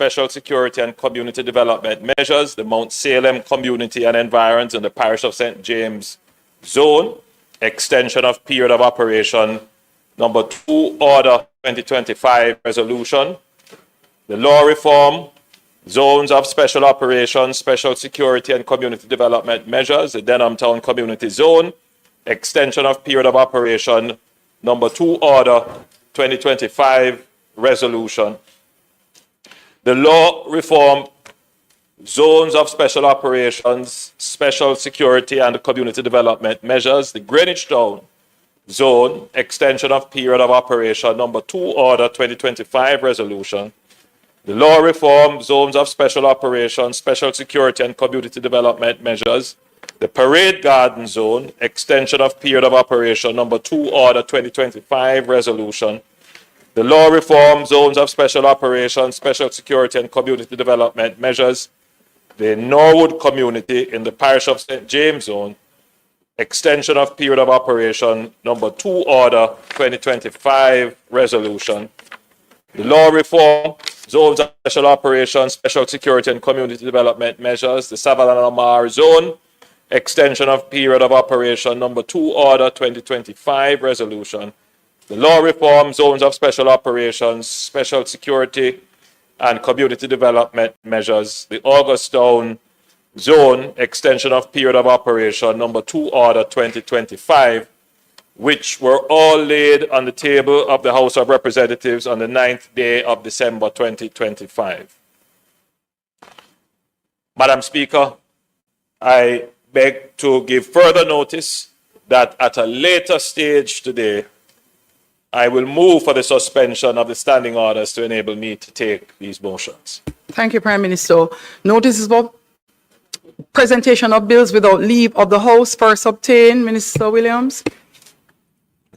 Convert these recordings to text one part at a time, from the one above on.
special security and community development measures, the Mount Salem Community and Environs in the Parish of St. James Zone, extension of period of operation, number 2, Order 2025 Resolution, the law reform, zones of special operations, special security and community development measures, the Denham Town Community Zone, extension of period of operation, number 2, Order 2025 Resolution, the law reform, zones of special operations, special security and community development measures, the Greenwich Town Zone, extension of period of operation, number 2, Order 2025 Resolution, the law reform, zones of special operations, special security and community development measures, the Parade Garden Zone, extension of period of operation, number 2, Order 2025 Resolution, the law reform, zones of special operations, special security and community development measures, the Norwood Community in the Parish of St. James Zone, extension of period of operation, number 2, Order 2025 Resolution, the law reform, zones of special operations, special security and community development measures, the Savannah Zone, extension of period of operation, number 2, Order 2025 Resolution, the law reform, zones of special operations, special security and community development measures, the Augustown Zone, extension of period of operation, number 2, Order 2025, which were all laid on the table of the House of Representatives on the 9th day of December 2025. Madam Speaker, I beg to give further notice that at a later stage today, I will move for the suspension of the standing orders to enable me to take these motions. Thank you, Prime Minister. Notice is about presentation of bills without leave of the House. First obtained, Minister Williams.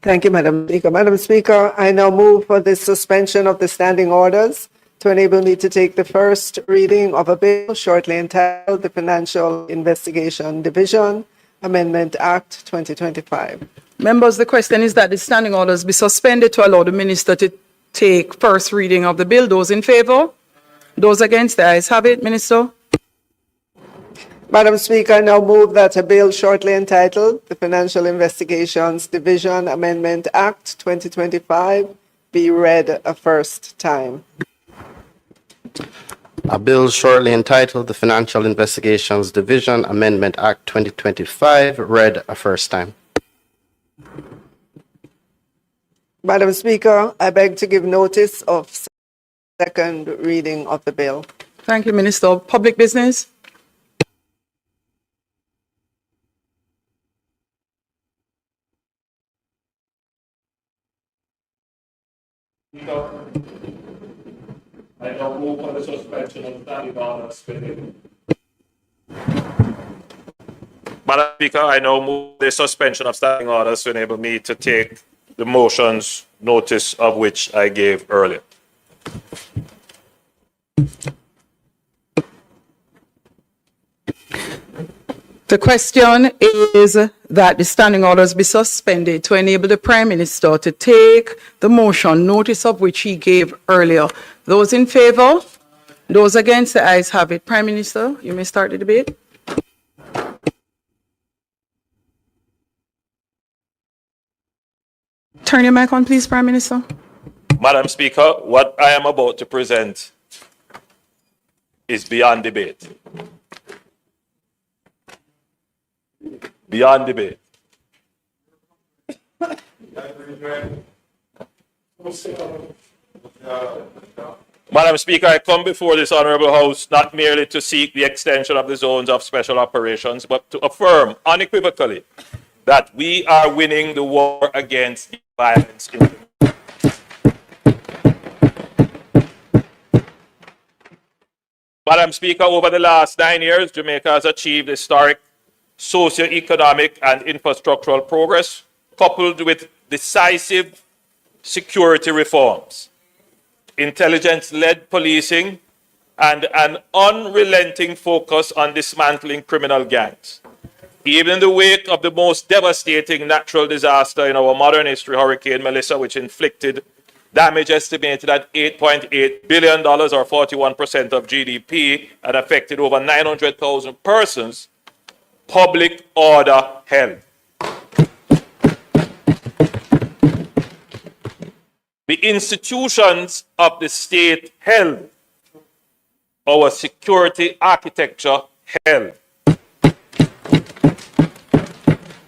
Thank you, Madam Speaker. Madam Speaker, I now move for the suspension of the standing orders to enable me to take the first reading of a bill shortly entitled the Financial Investigation Division Amendment Act 2025. Members, the question is that the standing orders be suspended to allow the Minister to take first reading of the bill. Those in favor? Those against? The ayes have it, Minister. Madam Speaker, I now move that a bill shortly entitled the Financial Investigations Division Amendment Act 2025 be read a first time. A bill shortly entitled the Financial Investigations Division Amendment Act 2025 read a first time. Madam Speaker, I beg to give notice of second reading of the bill. Thank you, Minister. Public business. I now move for the suspension of standing orders. Madam Speaker, I now move the suspension of standing orders to enable me to take the motions, notice of which I gave earlier. The question is that the standing orders be suspended to enable the Prime Minister to take the motion, notice of which he gave earlier. Those in favor? Those against? The ayes have it. Prime Minister, you may start the debate. Turn your mic on, please, Prime Minister. Madam Speaker, what I am about to present is beyond debate. Beyond debate. Madam Speaker, I come before this Honourable House not merely to seek the extension of the zones of special operations, but to affirm unequivocally that we are winning the war against violence in the Madam Speaker, over the last 9 years, Jamaica has achieved historic socio-economic and infrastructural progress, coupled with decisive security reforms, intelligence-led policing, and an unrelenting focus on dismantling criminal gangs. Even in the wake of the most devastating natural disaster in our modern history, Hurricane Melissa, which inflicted damage estimated at $8.8 billion or 41% of GDP and affected over 900,000 persons, public order held. The institutions of the state held. Our security architecture held.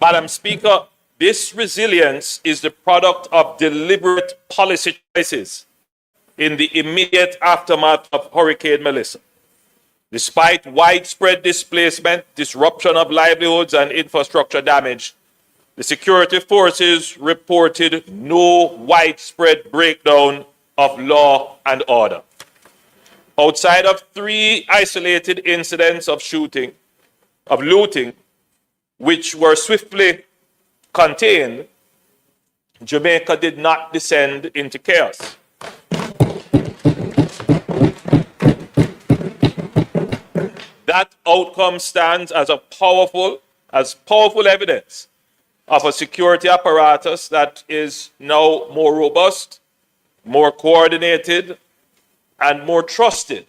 Madam Speaker, this resilience is the product of deliberate policy choices in the immediate aftermath of Hurricane Melissa. Despite widespread displacement, disruption of livelihoods, and infrastructure damage, the security forces reported no widespread breakdown of law and order. Outside of 3 isolated incidents of looting, which were swiftly contained, Jamaica did not descend into chaos. That outcome stands as powerful evidence of a security apparatus that is now more robust, more coordinated, and more trusted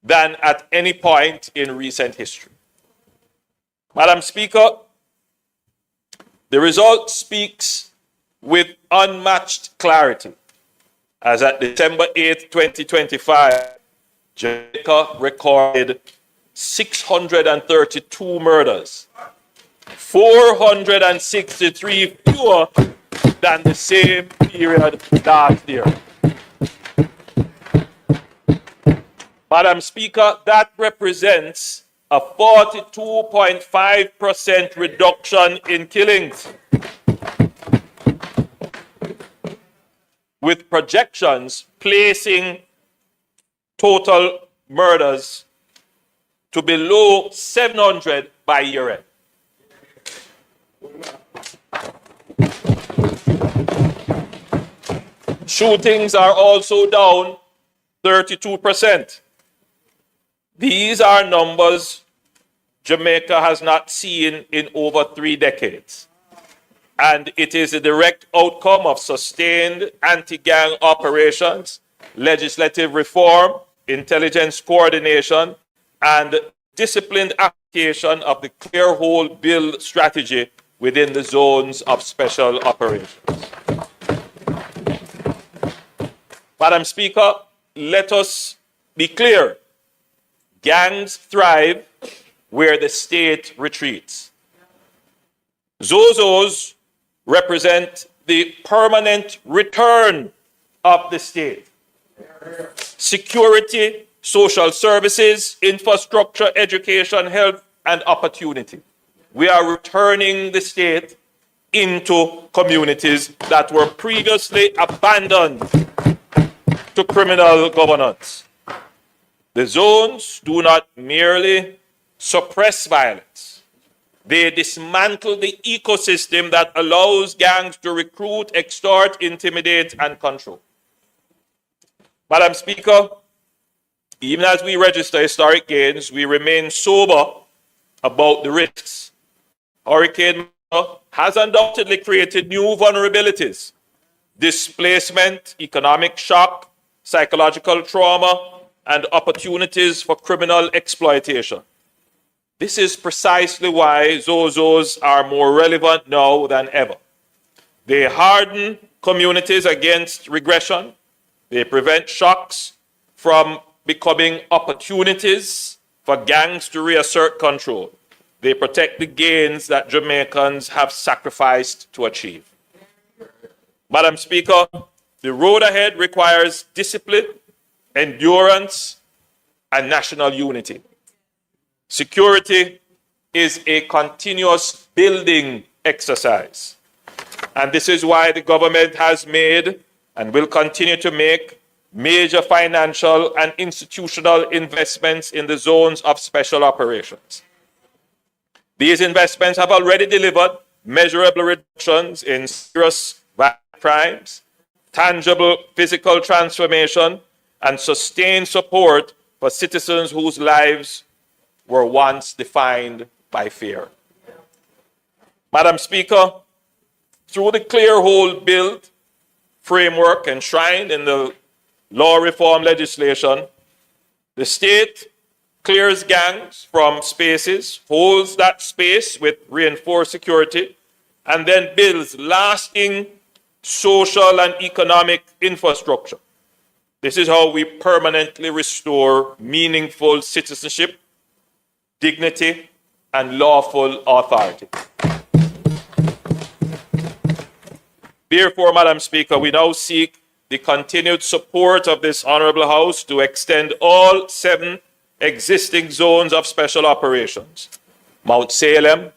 than at any point in recent history. Madam Speaker, the result speaks with unmatched clarity, as at December 8, 2025, Jamaica recorded 632 murders, 463 fewer than the same period last year. Madam Speaker, that represents a 42.5% reduction in killings, with projections placing total murders to below 700 by year-end. Shootings are also down 32%. These are numbers Jamaica has not seen in over 3 decades. And it is a direct outcome of sustained anti-gang operations, legislative reform, intelligence coordination, and disciplined application of the clear hole bill strategy within the zones of special operations. Madam Speaker, let us be clear. Gangs thrive where the state retreats. Zozos represent the permanent return of the state. Security, social services, infrastructure, education, health, and opportunity. We are returning the state into communities that were previously abandoned to criminal governance. The zones do not merely suppress violence. They dismantle the ecosystem that allows gangs to recruit, extort, intimidate, and control. Madam Speaker, even as we register historic gains, we remain sober about the risks. Hurricane has undoubtedly created new vulnerabilities: displacement, economic shock, psychological trauma, and opportunities for criminal exploitation. This is precisely why Zozos are more relevant now than ever. They harden communities against regression. They prevent shocks from becoming opportunities for gangs to reassert control. They protect the gains that Jamaicans have sacrificed to achieve. Madam Speaker, the road ahead requires discipline, endurance, and national unity. Security is a continuous building exercise. And this is why the government has made and will continue to make major financial and institutional investments in the zones of special operations. These investments have already delivered measurable reductions in serious violent crimes, tangible physical transformation, and sustained support for citizens whose lives were once defined by fear. Madam Speaker, through the Clear Hole Bill framework enshrined in the law reform legislation, the state clears gangs from spaces, holds that space with reinforced security, and then builds lasting social and economic infrastructure. This is how we permanently restore meaningful citizenship, dignity, and lawful authority. Therefore, Madam Speaker, we now seek the continued support of this Honorable House to extend all 7 existing zones of special operations: Mount Salem,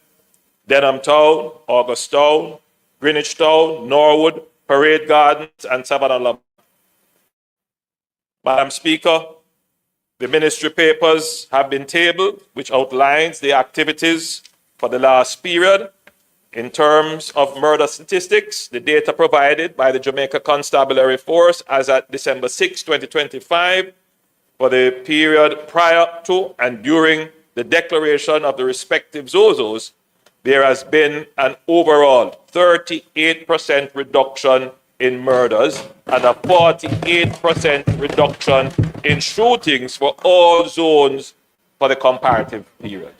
Denham Town, August Town, Greenwich Town, Norwood, Parade Gardens, and Savannah Lamar. Madam Speaker, the ministry papers have been tabled, which outlines the activities for the last period. In terms of murder statistics, the data provided by the Jamaica Constabulary Force as at December 6, 2025, for the period prior to and during the declaration of the respective ZOZOs, there has been an overall 38% reduction in murders and a 48% reduction in shootings for all zones for the comparative period.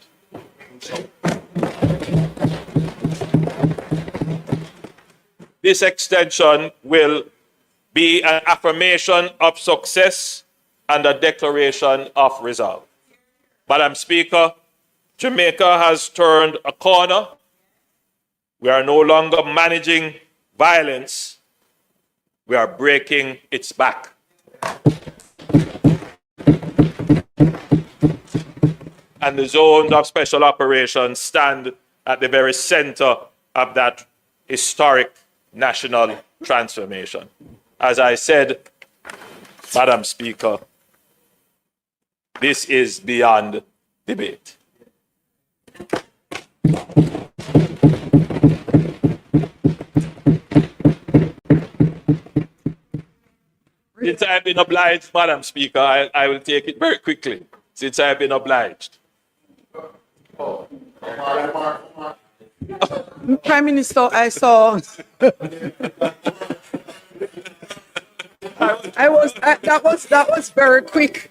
This extension will be an affirmation of success and a declaration of resolve. Madam Speaker, Jamaica has turned a corner. We are no longer managing violence. We are breaking its back. And the zones of special operations stand at the very center of that historic national transformation. As I said, Madam Speaker, this is beyond debate. Since I've been obliged, Madam Speaker, I will take it very quickly, since I've been obliged. Prime Minister, I saw. That was very quick.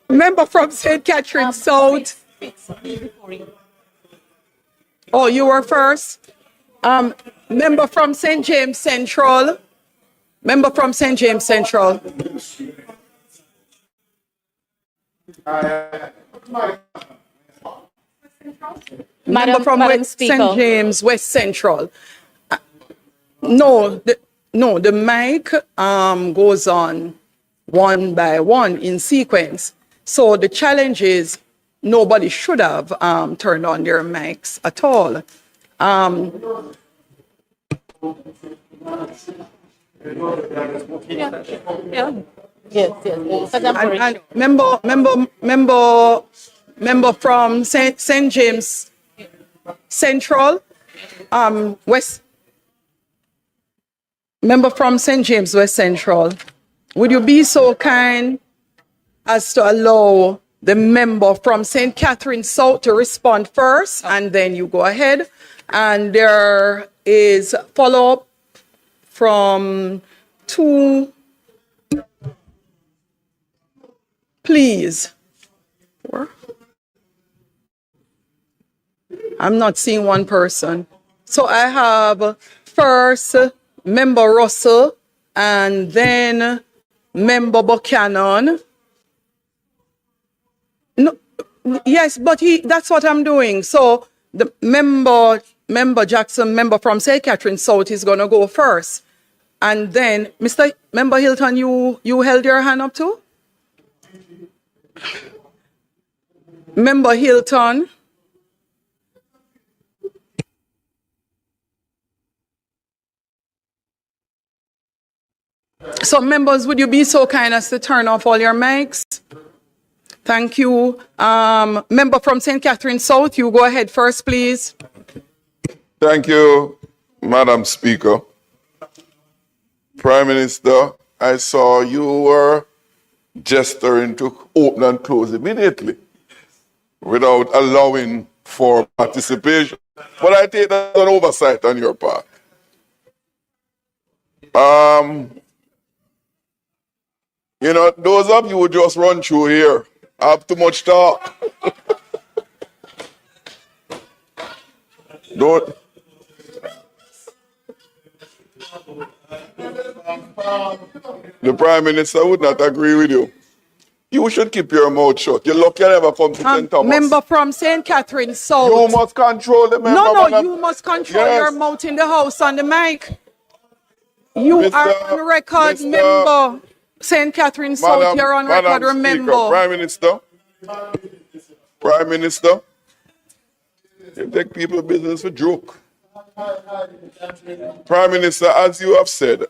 Member from St. Catherine South. Oh, you were first. Member from St. James Central. Member from St. James Central. Member from Madam Speaker. St. James West Central. No, the mic goes on one by one in sequence. So the challenge is nobody should have turned on their mics at all. Yes. And member from St. James Central, West. Member from St. James West Central, would you be so kind as to allow the member from St. Catherine South to respond first, and then you go ahead. And there is follow-up from 2, please. 4. I'm not seeing one person. So I have first Member Russell and then Member Buchanan. No, yes, but that's what I'm doing. So the member Jackson, member from St. Catherine South is going to go first. And then, Member Hilton, you held your hand up too? Member Hilton. So members, would you be so kind as to turn off all your mics? Thank you. Member from St. Catherine South, you go ahead first, please. Thank you, Madam Speaker. Prime Minister, I saw you were gesturing to open and close immediately without allowing for participation. But I take that as an oversight on your part. You know, those of you who just run through here have too much talk. Don't. The Prime Minister would not agree with you. You should keep your mouth shut. You're lucky I never come to St. Thomas. Member from St. Catherine South. You must control the member. No, madam. you must control Yes. your mouth in the house on the mic. You Mr. are on record, Mr. member. St. Catherine South, you're on record, Madam remember. Speaker, Prime Minister, you take people business for joke. Prime Minister, as you have said,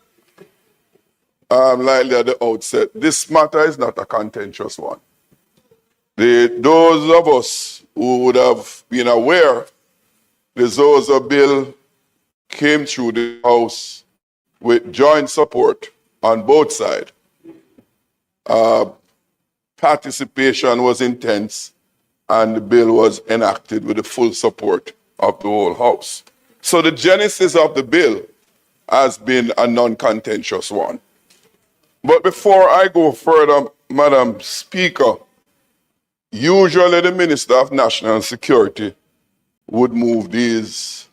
lightly at the outset, this matter is not a contentious one. Those of us who would have been aware the Zozo bill came through the House with joint support on both sides. Participation was intense and the bill was enacted with the full support of the whole House. So the genesis of the bill has been a non-contentious one. But before I go further, Madam Speaker, usually the Minister of National Security would move these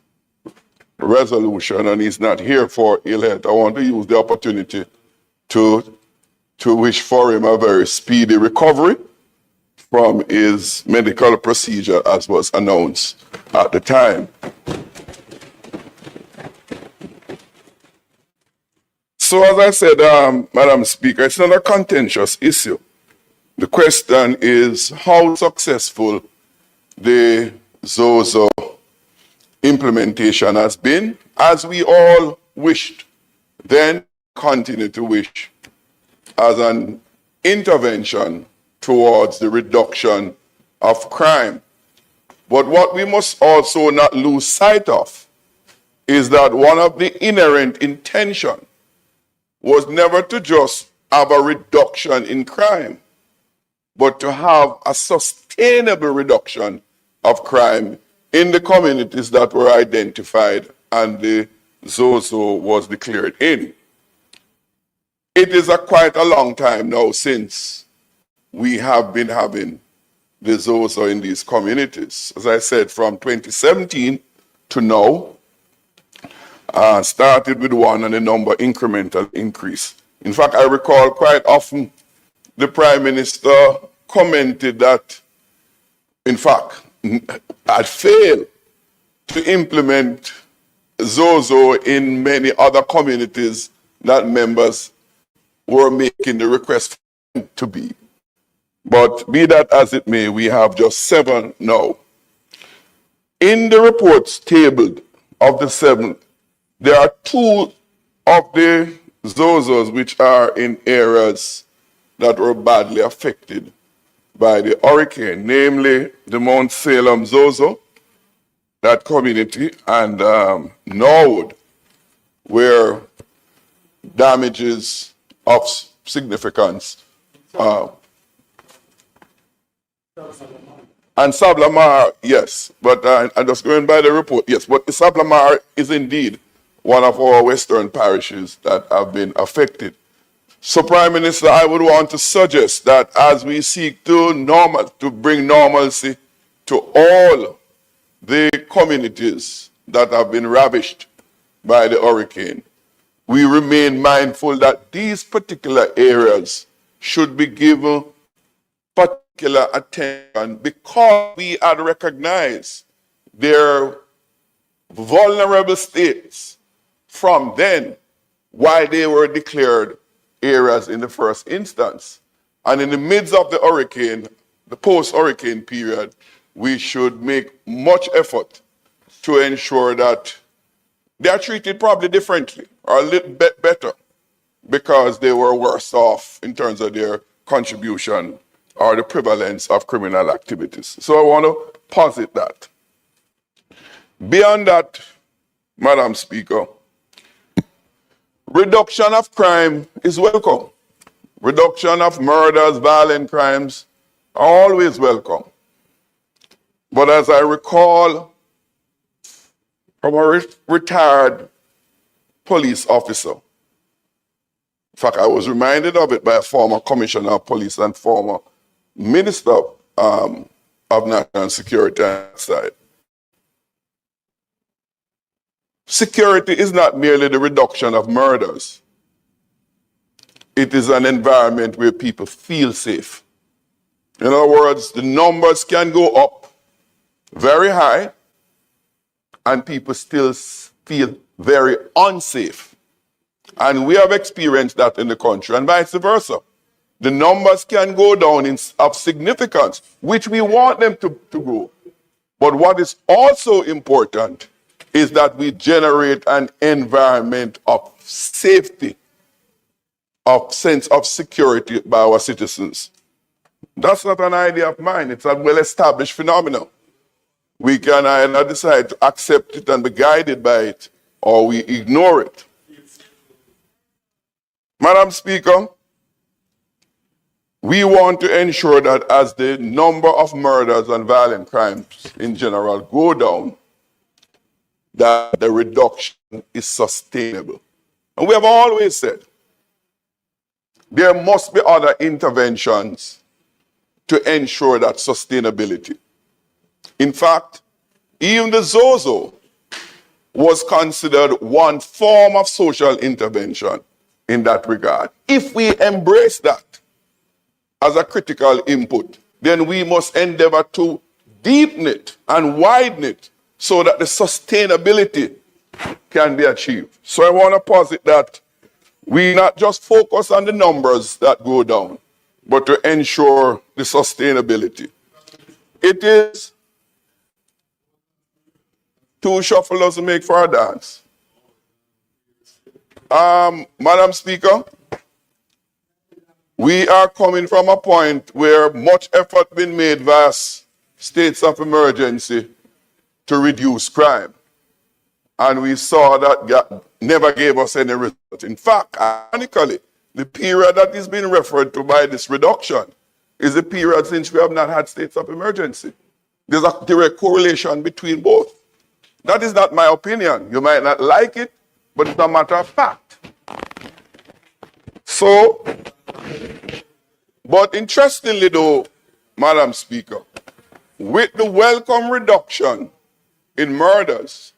resolution and he's not here for ill health. I want to use the opportunity to wish for him a very speedy recovery from his medical procedure as was announced at the time. So as I said, Madam Speaker, it's not a contentious issue. The question is how successful the ZOZO implementation has been, as we all wished, then continue to wish, as an intervention towards the reduction of crime. But what we must also not lose sight of is that one of the inherent intention was never to just have a reduction in crime, but to have a sustainable reduction of crime in the communities that were identified and the ZOZO was declared in. It is quite a long time now since we have been having the ZOZO in these communities. As I said, from 2017 to now, started with one and the number incremental increase. In fact, I recall quite often the Prime Minister commented that, in fact, had failed to implement ZOZO in many other communities that members were making the request to be. But be that as it may, we have just 7 now. In the reports tabled of the 7, there are 2 of the ZOZOs which are in areas that were badly affected by the hurricane, namely the Mount Salem ZOZO, that community, and Norwood, where damages of significance. And Sablamar, yes, but I'm just going by the report, yes, but Sablamar is indeed one of our western parishes that have been affected. So, Prime Minister, I would want to suggest that as we seek to bring normalcy to all the communities that have been ravished by the hurricane, we remain mindful that these particular areas should be given particular attention because we had recognized their vulnerable states from then, why they were declared areas in the first instance. And in the midst of the hurricane, the post-hurricane period, we should make much effort to ensure that they are treated probably differently or a little bit better because they were worse off in terms of their contribution or the prevalence of criminal activities. So I want to posit that. Beyond that, Madam Speaker, reduction of crime is welcome. Reduction of murders, violent crimes are always welcome. But as I recall from a retired police officer, fact, I was reminded of it by a former commissioner of police and former minister of national security on that side. Security is not merely the reduction of murders. It is an environment where people feel safe. In other words, the numbers can go up very high and people still feel very unsafe. And we have experienced that in the country and vice versa. The numbers can go down of significance, which we want them to go. But what is also important is that we generate an environment of safety, of sense of security by our citizens. That's not an idea of mine. It's a well-established phenomenon. We can either decide to accept it and be guided by it, or we ignore it. Madam Speaker, we want to ensure that as the number of murders and violent crimes in general go down, that the reduction is sustainable. And we have always said there must be other interventions to ensure that sustainability. In fact, even the Zozo was considered one form of social intervention in that regard. If we embrace that as a critical input, then we must endeavor to deepen it and widen it so that the sustainability can be achieved. So I want to posit that we not just focus on the numbers that go down, but to ensure the sustainability. It is two shufflers to make for a dance. Madam Speaker, we are coming from a point where much effort been made via states of emergency to reduce crime. And we saw that never gave us any result. In fact, ironically, the period that is being referred to by this reduction is the period since we have not had states of emergency. There's a direct correlation between both. That is not my opinion. You might not like it, but it's a matter of fact. So, but interestingly though, Madam Speaker, with the welcome reduction in murders,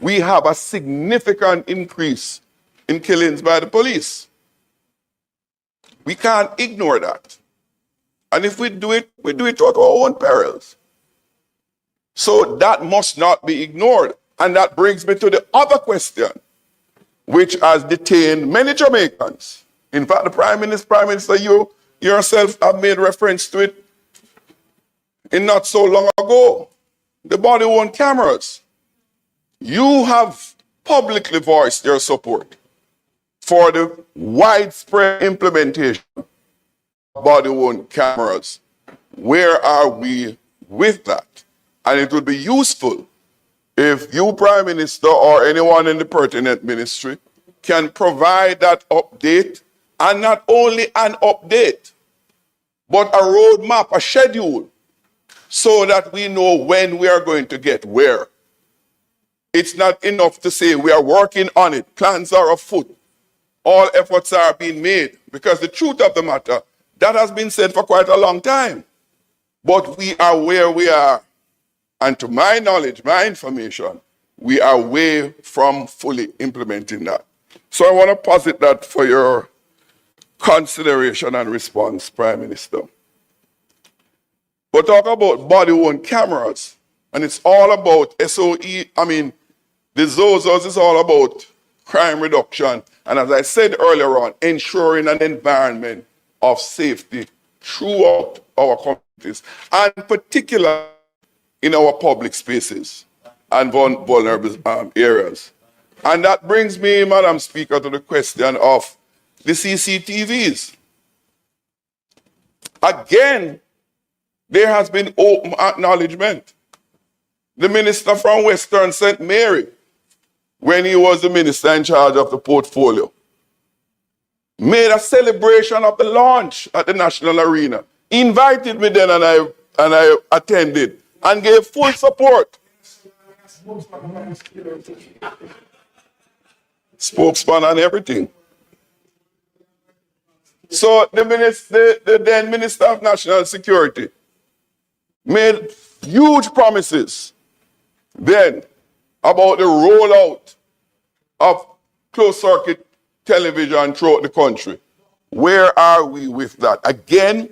we have a significant increase in killings by the police. We can't ignore that. And if we do it at our own perils. So that must not be ignored. And that brings me to the other question, which has detained many Jamaicans. In fact, the Prime Minister, you yourself have made reference to it in not so long ago. The body-worn cameras. You have publicly voiced your support for the widespread implementation of body-worn cameras. Where are we with that? And it would be useful if you, Prime Minister, or anyone in the pertinent ministry can provide that update, and not only an update, but a roadmap, a schedule, so that we know when we are going to get where. It's not enough to say we are working on it, plans are afoot, all efforts are being made, because the truth of the matter, that has been said for quite a long time. But we are where we are. And to my knowledge, my information, we are way from fully implementing that. So I want to posit that for your consideration and response, Prime Minister. But talk about body-worn cameras, and it's all about SOE. The ZOZOs is all about crime reduction. And as I said earlier on, ensuring an environment of safety throughout our communities, and particularly in our public spaces and vulnerable areas. And that brings me, Madam Speaker, to the question of the CCTVs. Again, there has been open acknowledgement. The minister from Western St. Mary, when he was the minister in charge of the portfolio, made a celebration of the launch at the National Arena. He invited me then and I attended and gave full support. Spokesman and everything. So the then Minister of National Security made huge promises then about the rollout of closed circuit television throughout the country. Where are we with that? Again,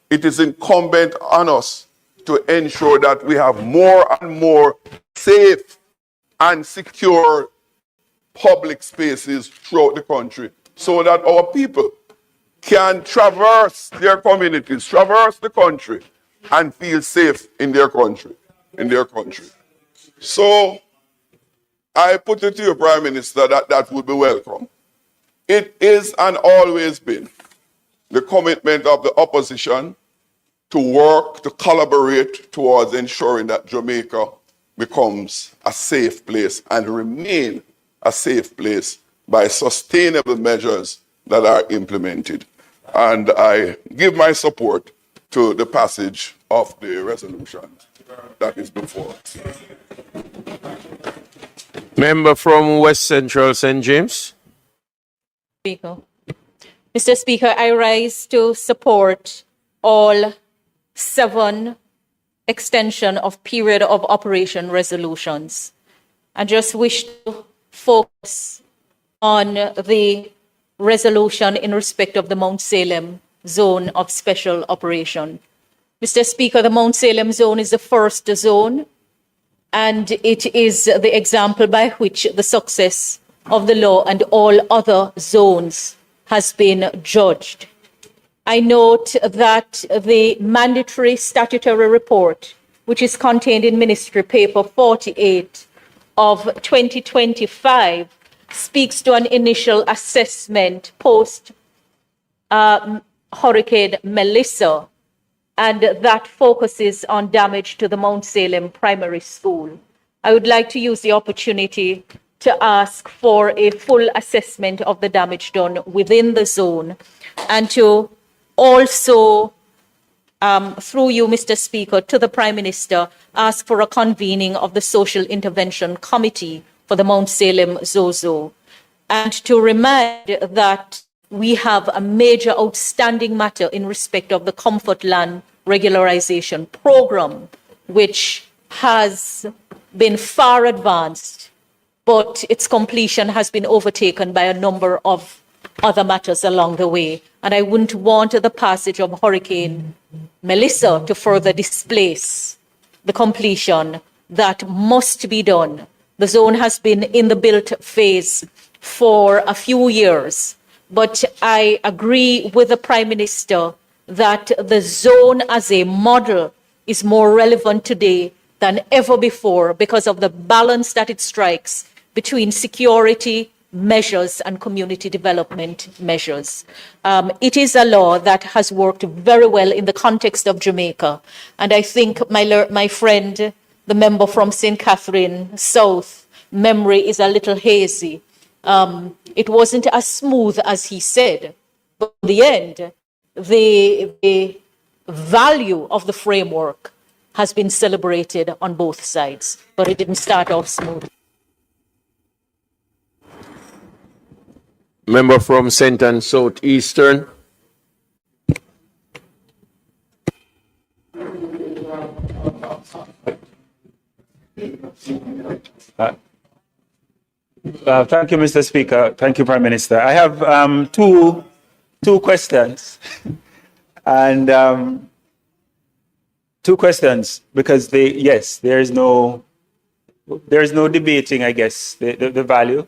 it is incumbent on us to ensure that we have more and more safe and secure public spaces throughout the country so that our people can traverse their communities, traverse the country, and feel safe in their country. So I put it to you, Prime Minister, that would be welcome. It is and always been the commitment of the opposition to work, to collaborate towards ensuring that Jamaica becomes a safe place and remain a safe place by sustainable measures that are implemented. And I give my support to the passage of the resolution that is before us. Member from West Central St. James. Speaker. Mr. Speaker, I rise to support all 7 extension of period of operation resolutions. I just wish to focus on the resolution in respect of the Mount Salem zone of special operation. Mr. Speaker, the Mount Salem zone is the first zone, and it is the example by which the success of the law and all other zones has been judged. I note that the mandatory statutory report, which is contained in Ministry Paper 48 of 2025, speaks to an initial assessment post Hurricane Melissa, and that focuses on damage to the Mount Salem Primary School. I would like to use the opportunity to ask for a full assessment of the damage done within the zone, and to also, through you, Mr. Speaker, to the Prime Minister, ask for a convening of the Social Intervention Committee for the Mount Salem Zozo, and to remind that we have a major outstanding matter in respect of the Comfort Land Regularization Program, which has been far advanced, but its completion has been overtaken by a number of other matters along the way. And I wouldn't want the passage of Hurricane Melissa to further displace the completion that must be done. The zone has been in the built phase for a few years, but I agree with the Prime Minister that the zone as a model is more relevant today than ever before because of the balance that it strikes between security measures and community development measures. It is a law that has worked very well in the context of Jamaica. And I think my friend, the member from St. Catherine South, memory is a little hazy. It wasn't as smooth as he said, but in the end, the value of the framework has been celebrated on both sides, but it didn't start off smooth. Member from St. and Southeastern. Thank you, Mr. Speaker. Thank you, Prime Minister. I have two questions, and two questions because there is no debating, I guess, the value.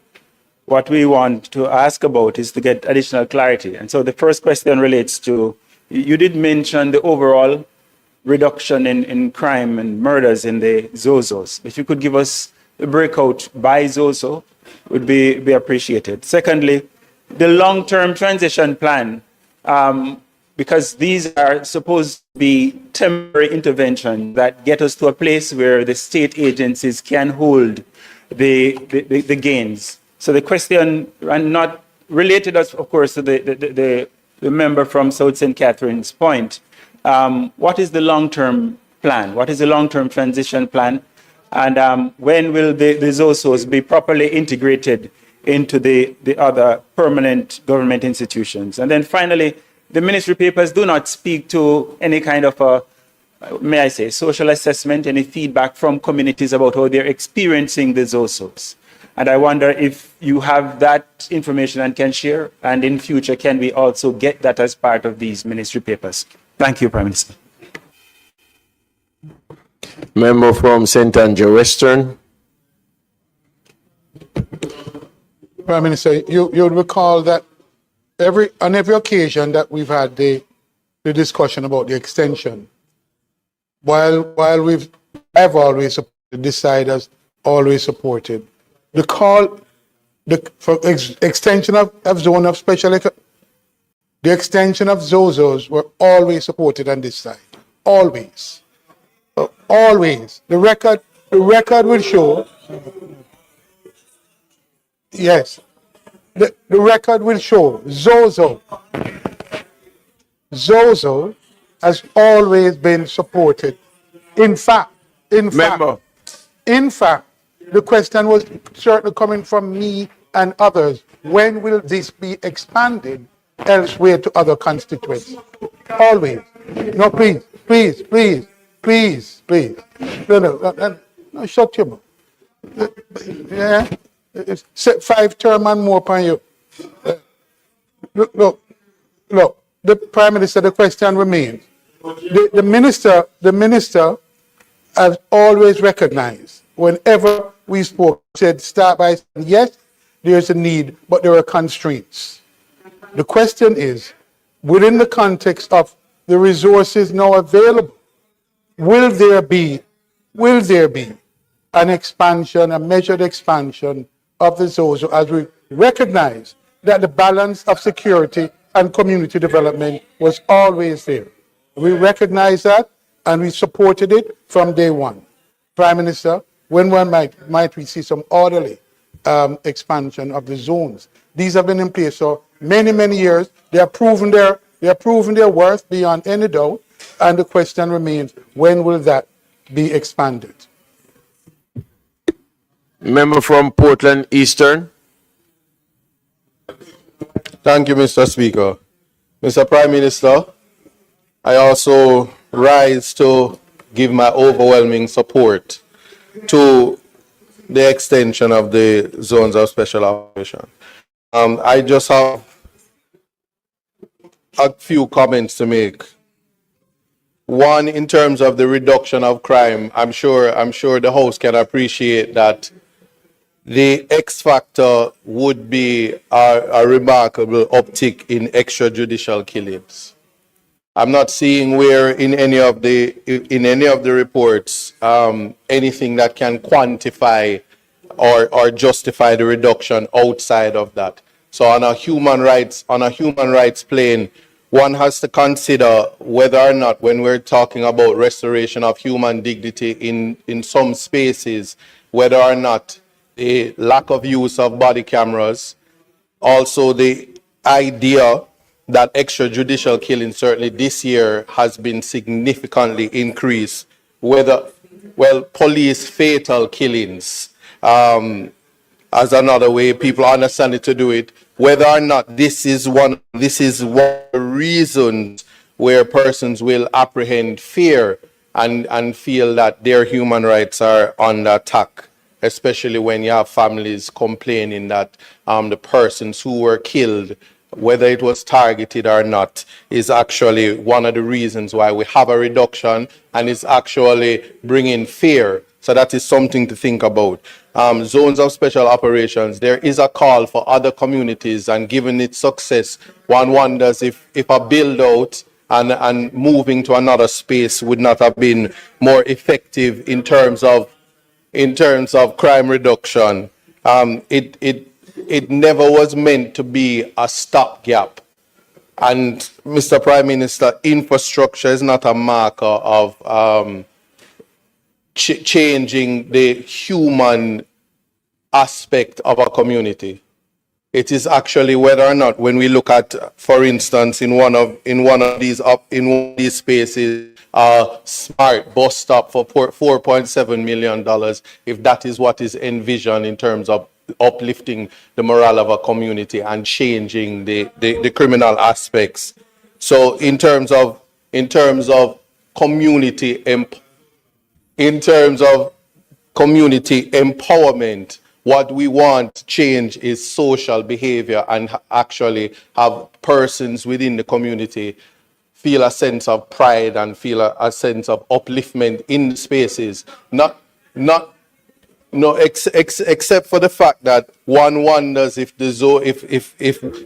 What we want to ask about is to get additional clarity. And so the first question relates to, you did mention the overall reduction in crime and murders in the Zozos. If you could give us a breakout by Zozo, would be appreciated. Secondly, the long-term transition plan, because these are supposed to be temporary interventions that get us to a place where the state agencies can hold the gains. So the question, and not related, of course, to the member from South St. Catherine's point, what is the long-term plan? What is the long-term transition plan? And when will the ZOSOs be properly integrated into the other permanent government institutions? And then finally, the ministry papers do not speak to any kind of a, may I say, social assessment, any feedback from communities about how they're experiencing the ZOSOs. And I wonder if you have that information and can share, and in future, can we also get that as part of these ministry papers? Thank you, Prime Minister. Member from St. Andrew Western. Prime Minister, you'll recall that on every occasion that we've had the discussion about the extension, while I've always supported, this side has always supported the call for extension of zone of special the extension of ZOZOs were always supported on this side, always, always. The record will show. Yes, the record will show Zozo has always been supported. In fact, Member. The question was certainly coming from me and others. When will this be expanded elsewhere to other constituents? Always. No, please. No, shut your mouth. Yeah. Set 5 term and more upon you. Look. The Prime Minister, the question remains. The minister has always recognized, whenever we spoke, said, start by saying, yes, there's a need, but there are constraints. The question is, within the context of the resources now available, will there be an expansion, a measured expansion of the ZOZO, as we recognize that the balance of security and community development was always there. We recognize that and we supported it from day one. Prime Minister, when might we see some orderly expansion of the zones? These have been in place for many, many years. They have proven their worth beyond any doubt. And the question remains, when will that be expanded? Member from Portland Eastern. Thank you, Mr. Speaker. Mr. Prime Minister, I also rise to give my overwhelming support to the extension of the zones of special operation. I just have a few comments to make. One, in terms of the reduction of crime, I'm sure the House can appreciate that the X factor would be a remarkable uptick in extrajudicial killings. I'm not seeing where in any of the reports anything that can quantify or justify the reduction outside of that. So on a human rights plane, one has to consider whether or not, when we're talking about restoration of human dignity in some spaces, whether or not the lack of use of body cameras, also the idea that extrajudicial killing certainly this year has been significantly increased, police fatal killings as another way people understand it to do it, whether or not this is one of the reasons where persons will apprehend fear and feel that their human rights are under attack, especially when you have families complaining that the persons who were killed, whether it was targeted or not, is actually one of the reasons why we have a reduction and is actually bringing fear. So that is something to think about. Zones of special operations, there is a call for other communities, and given its success, one wonders if a build out and moving to another space would not have been more effective in terms of crime reduction. It never was meant to be a stopgap. And Mr. Prime Minister, infrastructure is not a marker of changing the human aspect of a community. It is actually whether or not, when we look at, for instance, in one of these spaces, a smart bus stop for $4.7 million, if that is what is envisioned in terms of uplifting the morale of a community and changing the criminal aspects. So in terms of community in terms of community empowerment, what we want to change is social behavior and actually have persons within the community feel a sense of pride and feel a sense of upliftment in spaces, not no, except for the fact that one wonders if the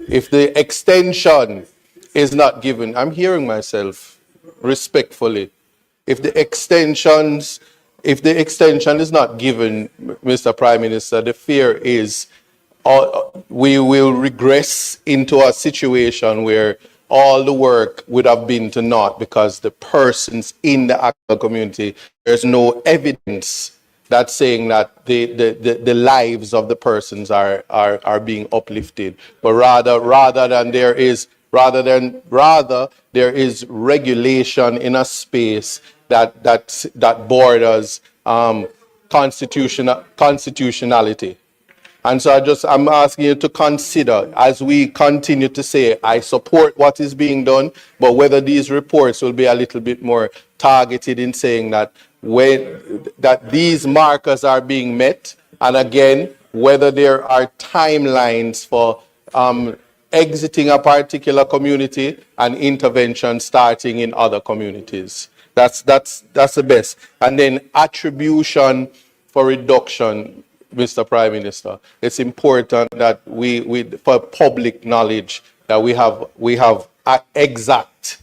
if the extension is not given. I'm hearing myself respectfully. If the extension is not given, Mr. Prime Minister, the fear is we will regress into a situation where all the work would have been to naught because the persons in the actual community, there's no evidence that's saying that the lives of the persons are being uplifted, but rather there is regulation in a space that borders constitutionality. And so I'm asking you to consider, as we continue to say, I support what is being done, but whether these reports will be a little bit more targeted in saying that that these markers are being met, and again, whether there are timelines for exiting a particular community and intervention starting in other communities. That's the best. And then attribution for reduction, Mr. Prime Minister. It's important that we for public knowledge that we have exact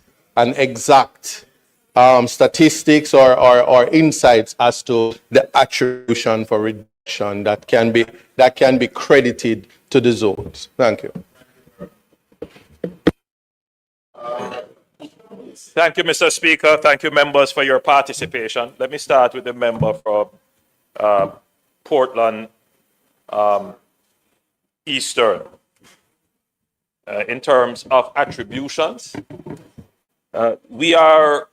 statistics or insights as to the attribution for reduction that can be credited to the zones. Thank you. Thank you, Mr. Speaker. Thank you, members, for your participation. Let me start with the member from Portland Eastern. In terms of attributions, we are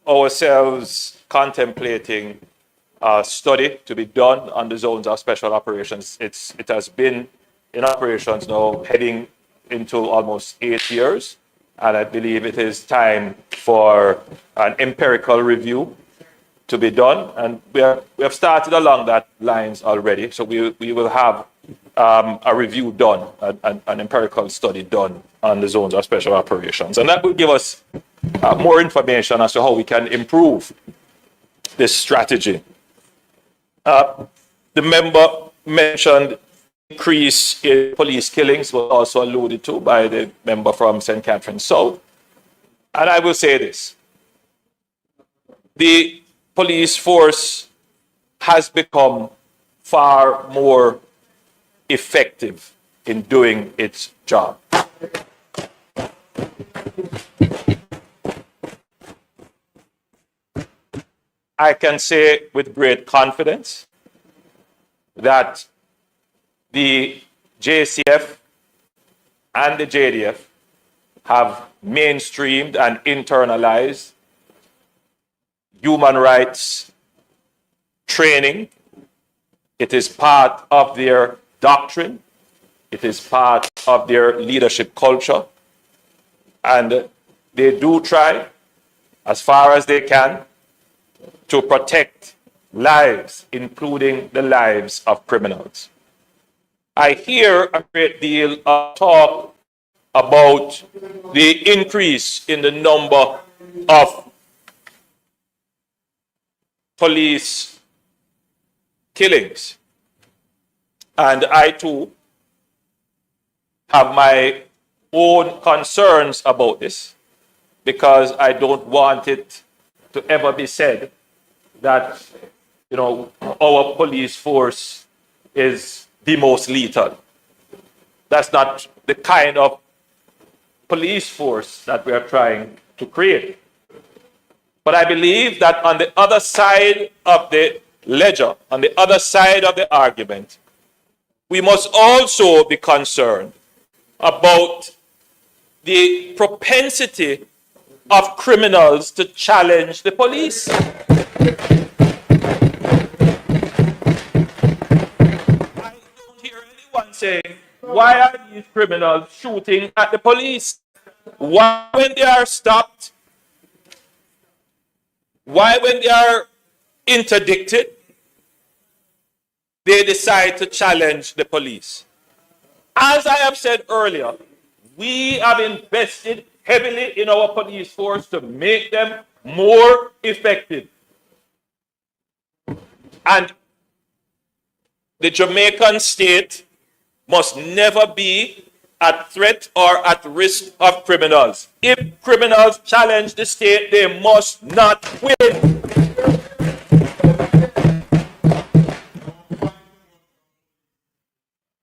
ourselves contemplating a study to be done on the zones of special operations. It has been in operations now heading into almost 8 years, and I believe it is time for an empirical review to be done, and we have started along that lines already. So we will have a review done, an empirical study done on the zones of special operations, and that will give us more information as to how we can improve this strategy. The member mentioned increase in police killings was also alluded to by the member from St. Catherine South, and I will say this: the police force has become far more effective in doing its job. I can say with great confidence that the JCF and the JDF have mainstreamed and internalized human rights training. It is part of their doctrine. It is part of their leadership culture. And they do try, as far as they can, to protect lives, including the lives of criminals. I hear a great deal of talk about the increase in the number of police killings. And I too have my own concerns about this, because I don't want it to ever be said that, our police force is the most lethal. That's not the kind of police force that we are trying to create. But I believe that on the other side of the ledger, on the other side of the argument, we must also be concerned about the propensity of criminals to challenge the police. I don't hear anyone saying, why are these criminals shooting at the police? Why, when they are stopped, why, when they are interdicted, they decide to challenge the police? As I have said earlier, we have invested heavily in our police force to make them more effective. And the Jamaican state must never be at threat or at risk of criminals. If criminals challenge the state, they must not win.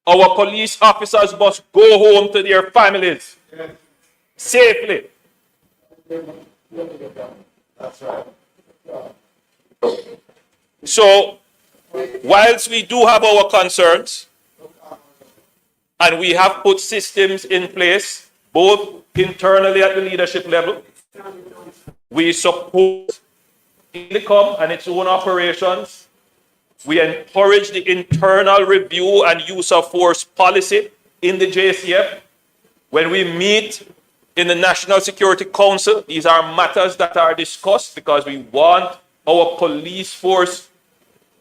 Our police officers must go home to their families safely. That's right. So, whilst we do have our concerns, and we have put systems in place, both internally at the leadership level, we support INDECOM and its own operations. We encourage the internal review and use of force policy in the JCF. When we meet in the National Security Council, these are matters that are discussed because we want our police force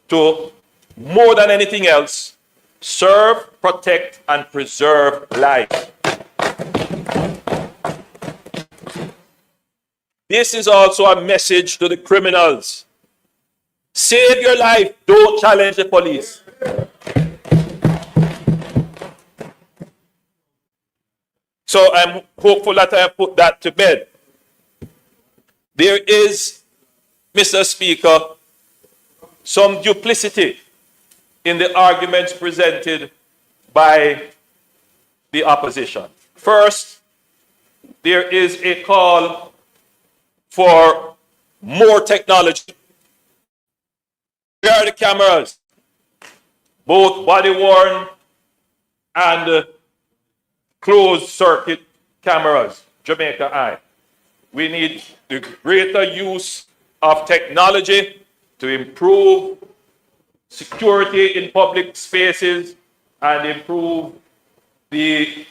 to, more than anything else, serve, protect, and preserve life. This is also a message to the criminals. Save your life, don't challenge the police. So I'm hopeful that I have put that to bed. There is, Mr. Speaker, some duplicity in the arguments presented by the opposition. First, there is a call for more technology. Where are the cameras? Both body-worn and closed-circuit cameras, Jamaica Eye. We need the greater use of technology to improve security in public spaces and improve the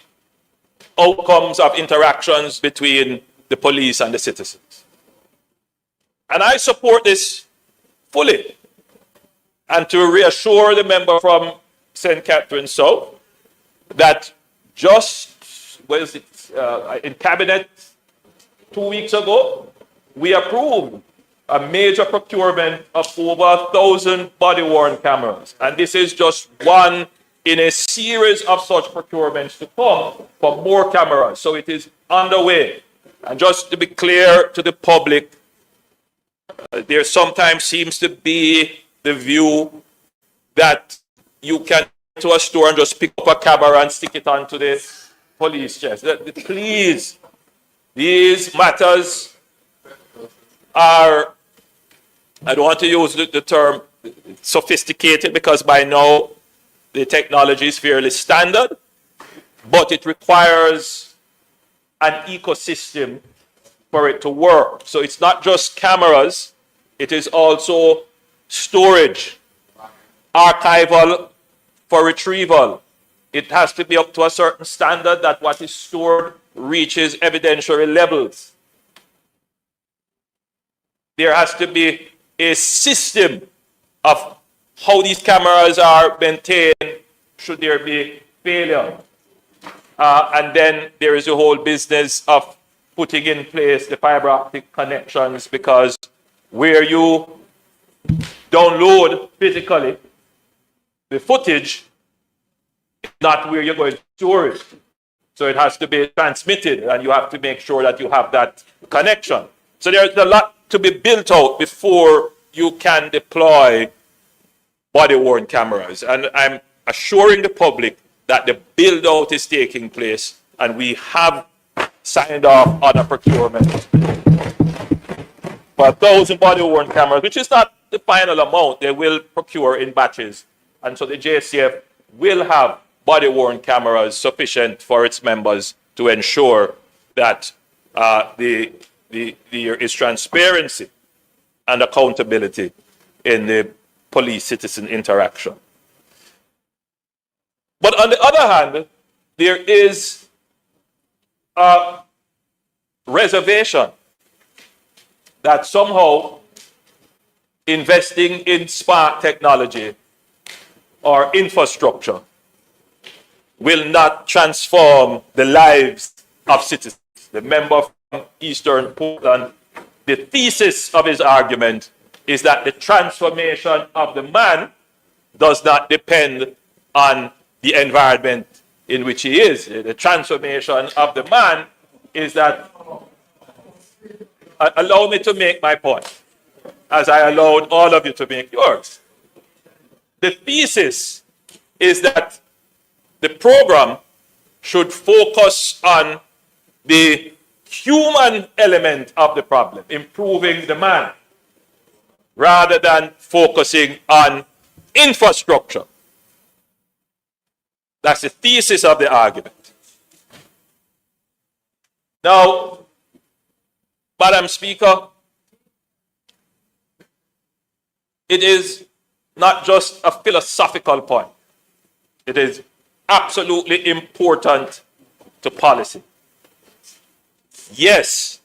outcomes of interactions between the police and the citizens. And I support this fully. And to reassure the member from St. Catherine South that just, in Cabinet 2 weeks ago, we approved a major procurement of over 1,000 body-worn cameras. And this is just one in a series of such procurements to come for more cameras. So it is underway. And just to be clear to the public, there sometimes seems to be the view that you can go to a store and just pick up a camera and stick it onto the police chest. Please, these matters are, I don't want to use the term sophisticated because by now the technology is fairly standard, but it requires an ecosystem for it to work. So it's not just cameras, it is also storage, archival for retrieval. It has to be up to a certain standard that what is stored reaches evidentiary levels. There has to be a system of how these cameras are maintained should there be failure. And then there is the whole business of putting in place the fiber optic connections, because where you download physically the footage is not where you're going to store it. So it has to be transmitted, and you have to make sure that you have that connection. So there's a lot to be built out before you can deploy body-worn cameras. And I'm assuring the public that the build-out is taking place, and we have signed off on a procurement for 1,000 body-worn cameras, which is not the final amount. They will procure in batches. And so the JCF will have body-worn cameras sufficient for its members to ensure that there is transparency and accountability in the police-citizen interaction. But on the other hand, there is a reservation that somehow investing in smart technology or infrastructure will not transform the lives of citizens. The member from Eastern Portland, the thesis of his argument is that the transformation of the man does not depend on the environment in which he is. The transformation of the man is that, allow me to make my point, as I allowed all of you to make yours. The thesis is that the program should focus on the human element of the problem, improving the man, rather than focusing on infrastructure. That's the thesis of the argument. Now, Madam Speaker, it is not just a philosophical point. It is absolutely important to policy. Yes,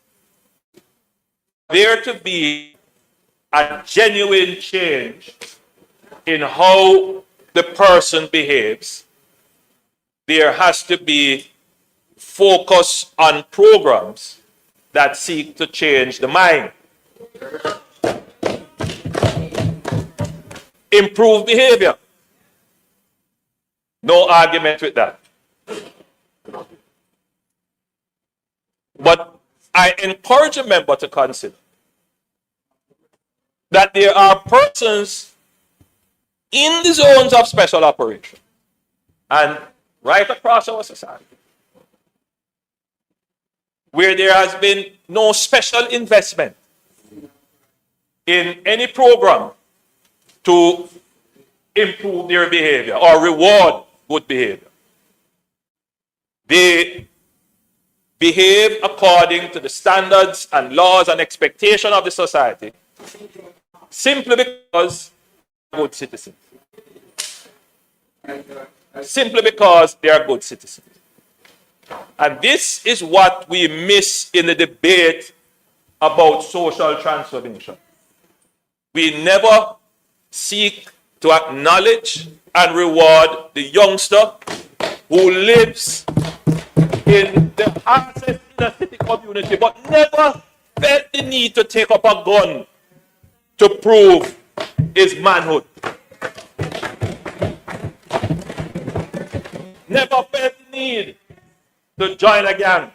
there to be a genuine change in how the person behaves, there has to be focus on programs that seek to change the mind. Improve behavior. No argument with that. But I encourage a member to consider that there are persons in the zones of special operation and right across our society where there has been no special investment in any program to improve their behavior or reward good behavior. They behave according to the standards and laws and expectations of the society simply because they are good citizens. Simply because they are good citizens. And this is what we miss in the debate about social transformation. We never seek to acknowledge and reward the youngster who lives in the harshest inner city community but never felt the need to take up a gun to prove his manhood. Never felt the need to join a gang.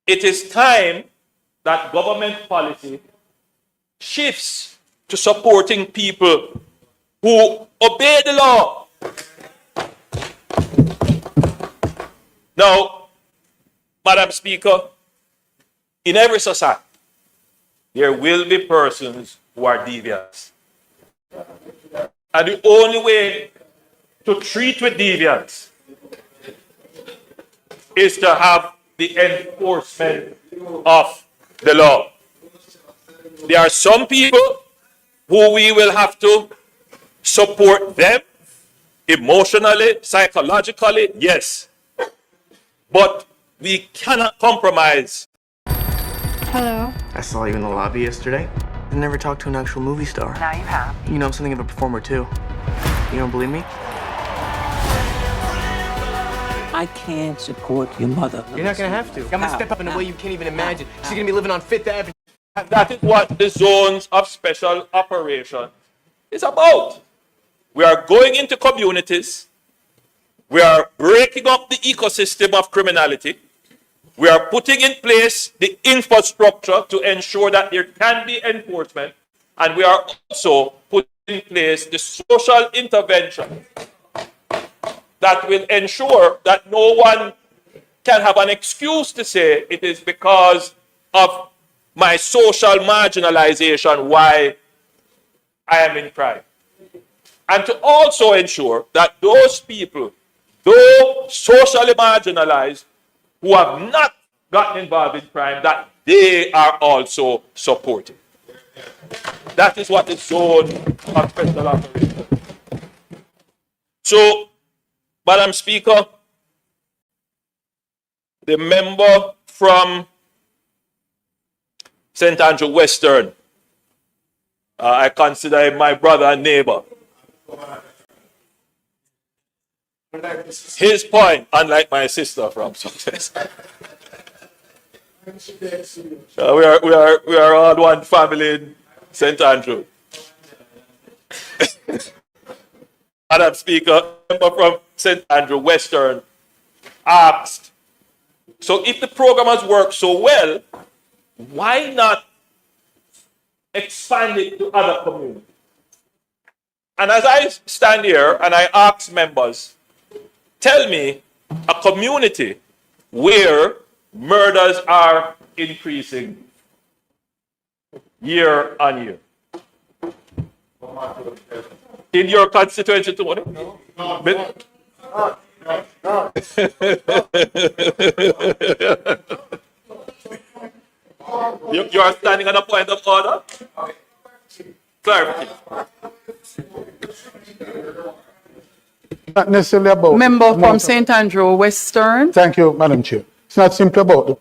It is time that government policy shifts to supporting people who obey the law. Now, Madam Speaker, in every society, there will be persons who are deviants. And the only way to treat with deviants is to have the enforcement of the law. There are some people who we will have to support them emotionally, psychologically, yes. But we cannot compromise. Hello. I saw you in the lobby yesterday. I never talked to an actual movie star. Now you have. You know I'm something of a performer too. You don't believe me? I can't support your mother. You're not gonna have to. I'm gonna step up in a way you can't even imagine. She's gonna be living on Fifth Avenue. And that is what the zones of special operation is about. We are going into communities. We are breaking up the ecosystem of criminality. We are putting in place the infrastructure to ensure that there can be enforcement. And we are also putting in place the social intervention that will ensure that no one can have an excuse to say it is because of my social marginalization why I am in crime. And to also ensure that those people, though socially marginalized, who have not gotten involved in crime, that they are also supported. That is what the zone of special operation. So, Madam Speaker, the member from St. Andrew Western, I consider him my brother and neighbor. His point, unlike my sister from Success. We are all one family in St. Andrew. Madam Speaker, member from St. Andrew Western asked, so if the program has worked so well, why not expand it to other communities? And as I stand here and I ask members, tell me a community where murders are increasing year on year. In your constituency, Tony? You are standing on a point of order? Clarification. Not necessarily about... Member from St. Andrew Western. Thank you, Madam Chair. It's not simply about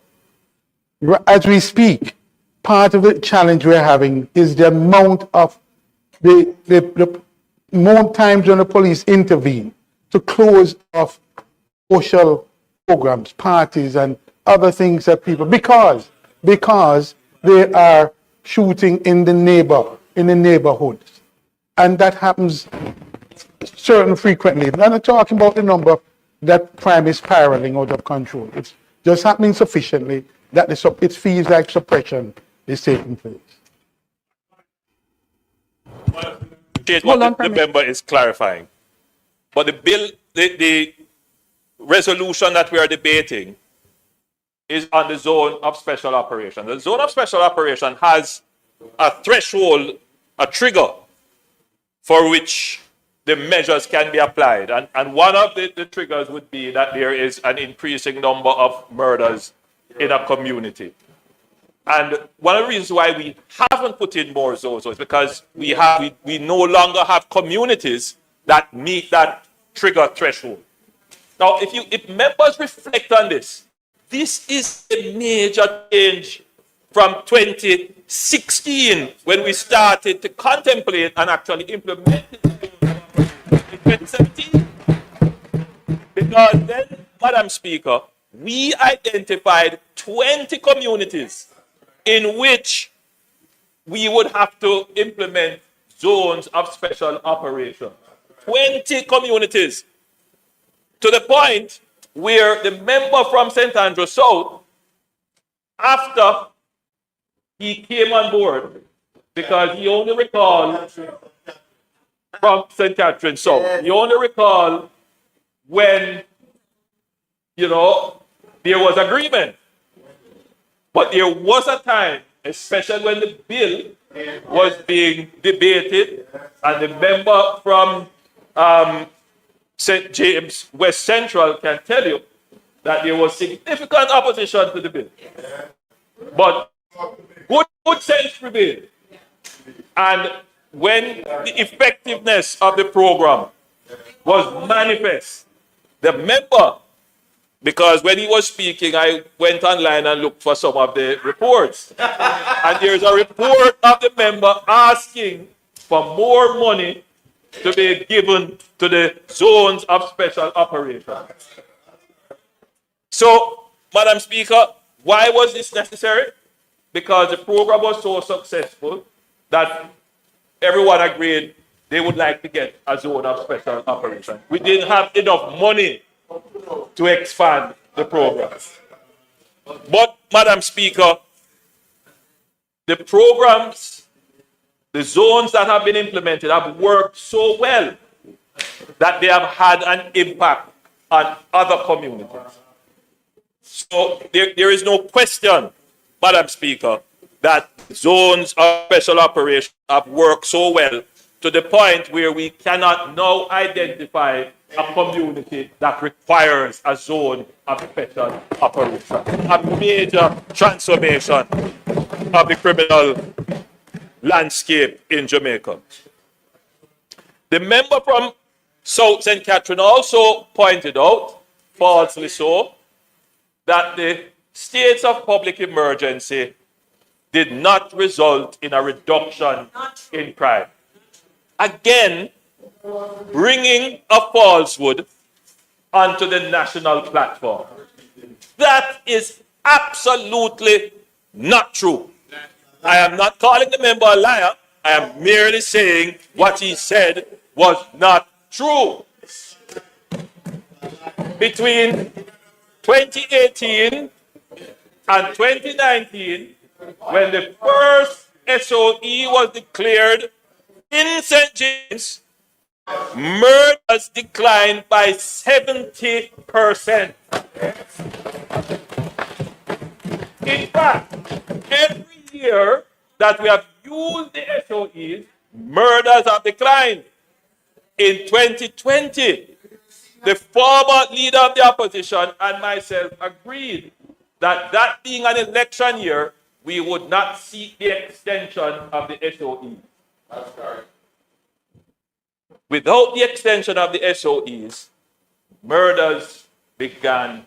as we speak, part of the challenge we're having is the amount of the more times when the police intervene to close off social programs, parties, and other things that people, because they are shooting in the neighborhoods, and that happens certain frequently. I'm not talking about the number that crime is spiraling out of control. It's just happening sufficiently that it feels like suppression is taking place. What the member is clarifying. But the bill, the resolution that we are debating is on the zone of special operation. The zone of special operation has a threshold, a trigger for which the measures can be applied. And one of the triggers would be that there is an increasing number of murders in a community. And one of the reasons why we haven't put in more zones is because we no longer have communities that meet that trigger threshold. Now, if members reflect on this is a major change from 2016 when we started to contemplate and actually implement it in 2017. Because then, Madam Speaker, we identified 20 communities in which we would have to implement zones of special operation. 20 communities. To the point where the member from St. Andrew South, after he came on board, because he only recalled from St. Catherine South, he only recalled when, there was agreement. But there was a time, especially when the bill was being debated, and the member from St. James West Central can tell you that there was significant opposition to the bill. But good sense prevailed. And when the effectiveness of the program was manifest, the member, because when he was speaking, I went online and looked for some of the reports. And there's a report of the member asking for more money to be given to the zones of special operations. So, Madam Speaker, why was this necessary? Because the program was so successful that everyone agreed they would like to get a zone of special operations. We didn't have enough money to expand the program. But, Madam Speaker, the programs, the zones that have been implemented have worked so well that they have had an impact on other communities. So there is no question, Madam Speaker, that zones of special operations have worked so well to the point where we cannot now identify a community that requires a zone of special operation. A major transformation of the criminal landscape in Jamaica. The member from South St. Catherine also pointed out, falsely so, that the states of public emergency did not result in a reduction in crime. Again, bringing a falsehood onto the national platform. That is absolutely not true. I am not calling the member a liar. I am merely saying what he said was not true. Between 2018 and 2019, when the first SOE was declared in St. James, murders declined by 70%. In fact, every year that we have used the SOEs, murders have declined. In 2020, the former leader of the opposition and myself agreed that that being an election year, we would not seek the extension of the SOE. Without the extension of the SOEs, murders began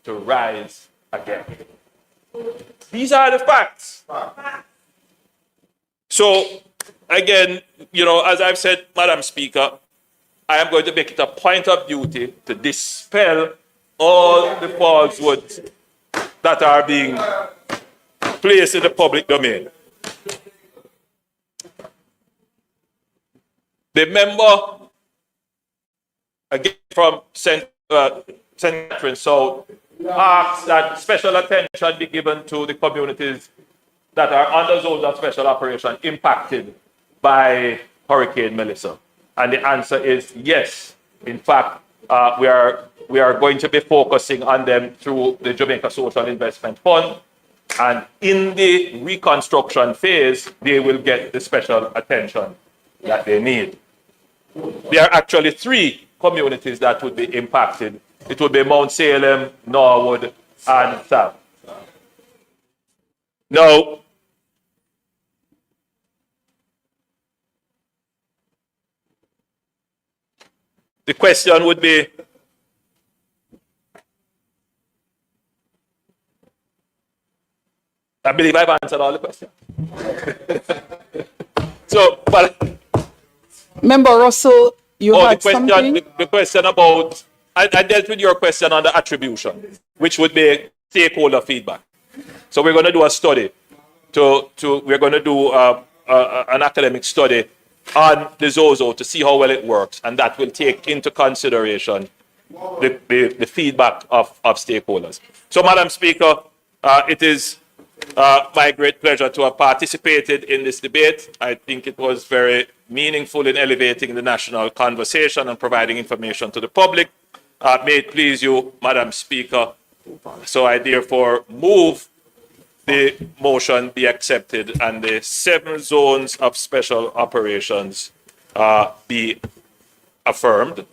to rise again. These are the facts. So, again, as I've said, Madam Speaker, I am going to make it a point of duty to dispel all the falsehoods that are being placed in the public domain. The member, again from St. Catherine South, asks that special attention be given to the communities that are under zones of special operation impacted by Hurricane Melissa. And the answer is yes. In fact, we are going to be focusing on them through the Jamaica Social Investment Fund. And in the reconstruction phase, they will get the special attention that they need. There are actually 3 communities that would be impacted. It would be Mount Salem, Norwood, and South. Now, the question would be, I believe I've answered all the questions. So, but Member Russell, you had something? The question about, I dealt with your question on the attribution, which would be stakeholder feedback. So we're going to do a study. We're going to do an academic study on the Zozo to see how well it works, and that will take into consideration the feedback of stakeholders. So, Madam Speaker, it is my great pleasure to have participated in this debate. I think it was very meaningful in elevating the national conversation and providing information to the public. May it please you, Madam Speaker, so I therefore move the motion be accepted and the 7 zones of special operations be affirmed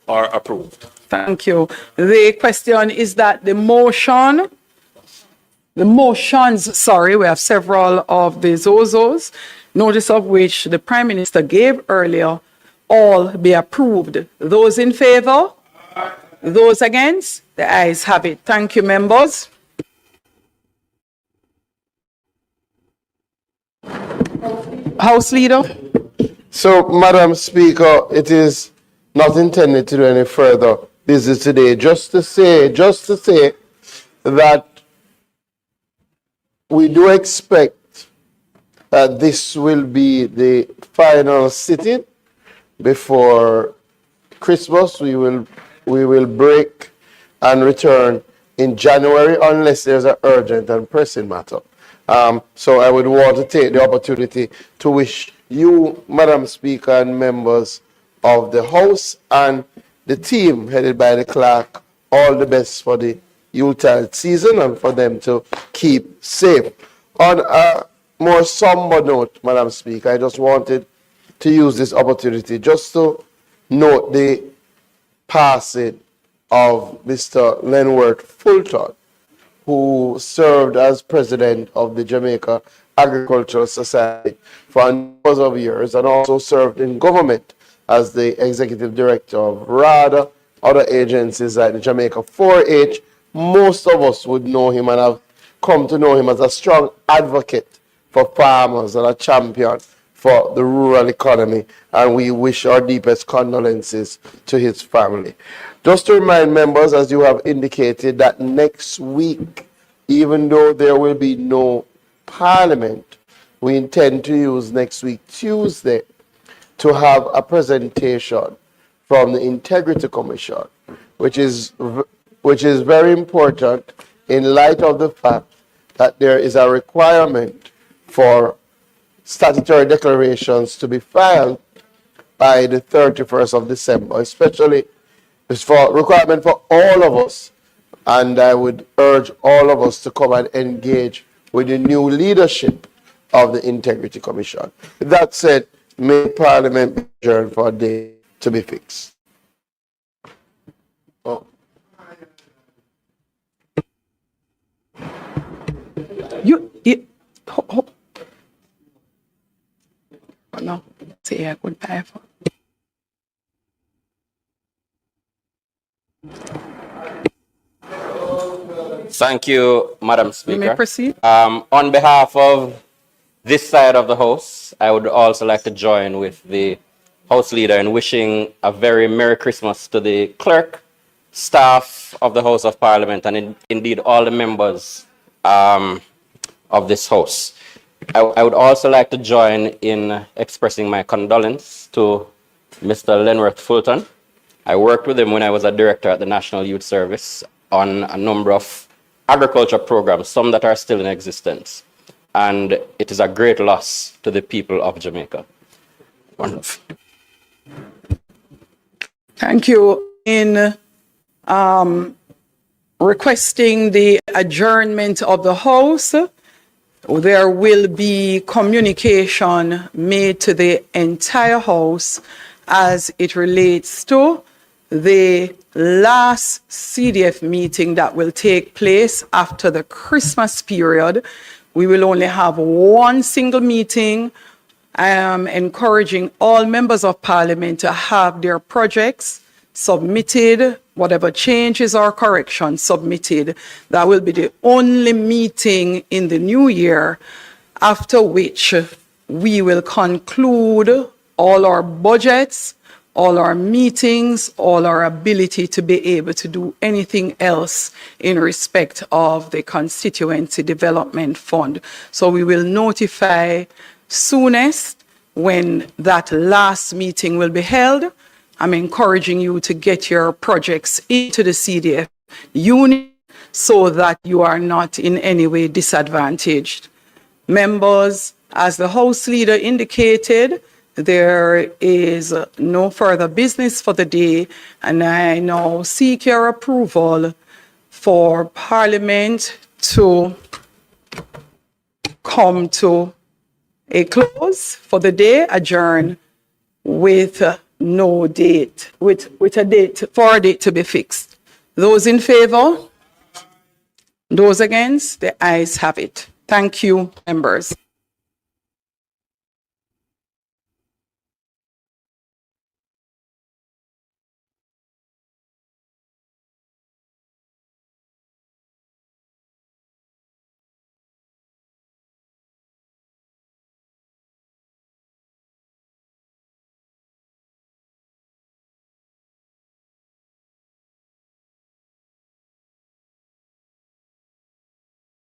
or approved. Thank you. The question is that the motions, we have several of the Zozos, notice of which the Prime Minister gave earlier, all be approved. Those in favor? Those against? The ayes have it. Thank you, members. House Leader. So, Madam Speaker, it is not intended to do any further business today. Just to say that we do expect that this will be the final sitting before Christmas. We will break and return in January unless there's an urgent and pressing matter. So I would want to take the opportunity to wish you, Madam Speaker, and members of the House and the team headed by the clerk all the best for the Yuletide season and for them to keep safe. On a more somber note, Madam Speaker, I just wanted to use this opportunity just to note the passing of Mr. Lenworth Fulton, who served as president of the Jamaica Agricultural Society for a number of years and also served in government as the executive director of RADA, other agencies like the Jamaica 4-H, most of us would know him and have come to know him as a strong advocate for farmers and a champion for the rural economy, and we wish our deepest condolences to his family. Just to remind members, as you have indicated, that next week, even though there will be no parliament, we intend to use next week, Tuesday, to have a presentation from the Integrity Commission, which is very important in light of the fact that there is a requirement for statutory declarations to be filed by the 31st of December, especially it's for requirement for all of us. And I would urge all of us to come and engage with the new leadership of the Integrity Commission. That said, may Parliament be adjourned for a day to be fixed. Oh. No, say I could pay for. Thank you, Madam Speaker. You may proceed. On behalf of this side of the House, I would also like to join with the House Leader in wishing a very Merry Christmas to the clerk, staff of the House of Parliament, and indeed all the members of this House. I would also like to join in expressing my condolence to Mr. Lenworth Fulton. I worked with him when I was a director at the National Youth Service on a number of agriculture programs, some that are still in existence. And it is a great loss to the people of Jamaica. Wonderful. Thank you. In requesting the adjournment of the House, there will be communication made to the entire House as it relates to the last CDF meeting that will take place after the Christmas period. We will only have one single meeting. I am encouraging all members of Parliament to have their projects submitted, whatever changes or corrections submitted. That will be the only meeting in the new year, after which we will conclude all our budgets, all our meetings, all our ability to be able to do anything else in respect of the Constituency Development Fund. So we will notify soonest when that last meeting will be held. I'm encouraging you to get your projects into the CDF unit so that you are not in any way disadvantaged. Members, as the House Leader indicated, there is no further business for the day, and I now seek your approval for Parliament to come to a close for the day, adjourn with no date, with a date, for a date to be fixed. Those in favor? Those against? The ayes have it. Thank you, members.